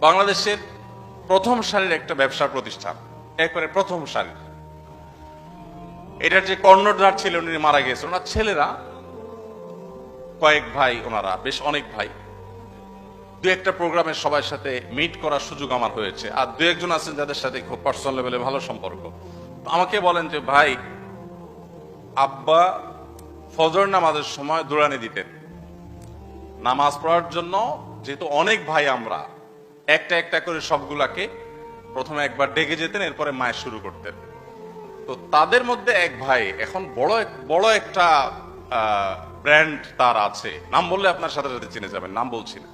বাংলাদেশের প্রথম সারির একটা ব্যবসা প্রতিষ্ঠান, একবারে প্রথম সারি। এটার যে কর্ণধার ছিল উনি মারা গেছে। ওনার ছেলেরা কয়েক ভাই, ওনারা বেশ অনেক ভাই। দু একটা প্রোগ্রামে সবার সাথে মিট করার সুযোগ আমার হয়েছে, আর দু একজন আছেন যাদের সাথে খুব পার্সোনাল লেভেলে ভালো সম্পর্ক। আমাকে বলেন যে ভাই, আব্বা ফজর নামাজের সময় দৌড়ানি দিতেন নামাজ পড়ার জন্য। যেহেতু অনেক ভাই আমরা, একটা একটা করে সবগুলাকে প্রথমে একবার ডেকে যেতেন, এরপরে মায়ের শুরু করতেন। তো তাদের মধ্যে এক ভাই এখন বড় একটা ব্র্যান্ড তার আছে, নাম বললে আপনার সাথে সাথে চিনে যাবেন, নাম বলছি না।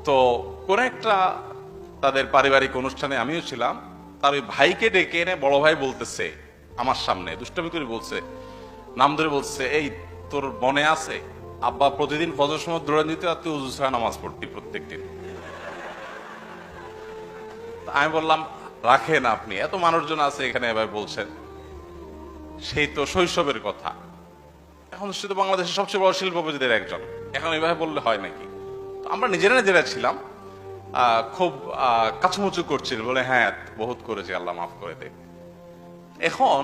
তো কোন একটা তাদের পারিবারিক অনুষ্ঠানে আমিও ছিলাম, তার ওই ভাইকে ডেকে এনে বড় ভাই বলতেছে আমার সামনে, দুষ্টামি করে বলছে, নাম ধরে বলছে, এই তোর মনে আছে আব্বা প্রতিদিন ফজর সময় দৌড়ান দিতে, আর তুই উজু ছাড়া নামাজ পড়তি প্রত্যেক দিন। আমি বললাম, রাখেন আপনি, এত মানুষজন আছে এখানে এবার বলছেন, সেই তো শৈশবের কথা। এখন সে তো বাংলাদেশের সবচেয়ে বড় শিল্পপতিদের একজন, এখন এভাবে বললে হয় নাকি? আমরা নিজেরা ছিলাম, খুব কাছামুচু করছিল, বলে হ্যাঁ বহুত করেছি, আল্লাহ মাফ করে দে। এখন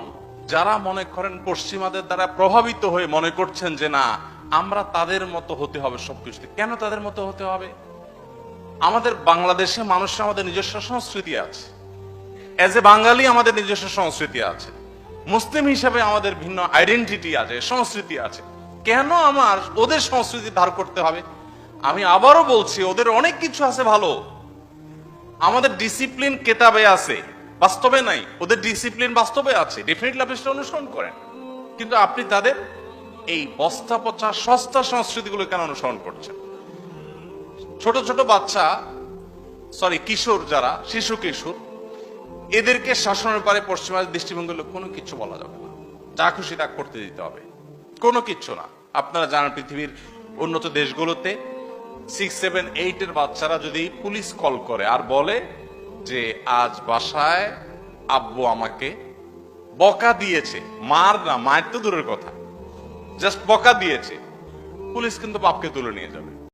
যারা মনে করেন পশ্চিমাদের দ্বারা প্রভাবিত হয়ে মনে করছেন যে না আমরা তাদের মতো হতে হবে সবকিছু, কেন তাদের মতো হতে হবে? আমাদের বাংলাদেশে মানুষের আমাদের নিজস্ব সংস্কৃতি আছে, এজ এ বাঙালি আমাদের নিজস্ব সংস্কৃতি আছে, মুসলিম হিসাবে আমাদের ভিন্ন আইডেন্টিটি আছে, সংস্কৃতি আছে। কেন আমার ওদের সংস্কৃতি ধার করতে হবে? আমি আবারও বলছি, ওদের অনেক কিছু আছে ভালো, আমাদের ডিসিপ্লিন কেতাবে আছে, বাস্তবে নাই। ওদের ডিসিপ্লিন বাস্তবে আছে, ডেফিনেটলি আপনি সেটা অনুসরণ করেন। কিন্তু আপনি তাদের এই বস্তা পচা সস্তা সংস্কৃতিগুলো কেন অনুসরণ করছেন? ছোট ছোট বাচ্চা, কিশোর, যারা শিশু কিশোর, এদেরকে শাসনের পারে পশ্চিমাদের দৃষ্টিভঙ্গি কোনো কিছু বলা যাবে না, যা খুশি তা করতে দিতে হবে, কোনো কিচ্ছু না। আপনারা জানেন পৃথিবীর উন্নত দেশগুলোতে 6, 7, 8 এর বাচ্চারা যদি পুলিশ কল করে আর বলে যে আজ বাসায় আব্বু আমাকে বকা দিয়েছে, মার না, মায়ের তো দূরের কথা, জাস্ট বকা দিয়েছে, পুলিশ কিন্তু বাপকে তুলে নিয়ে যাবে।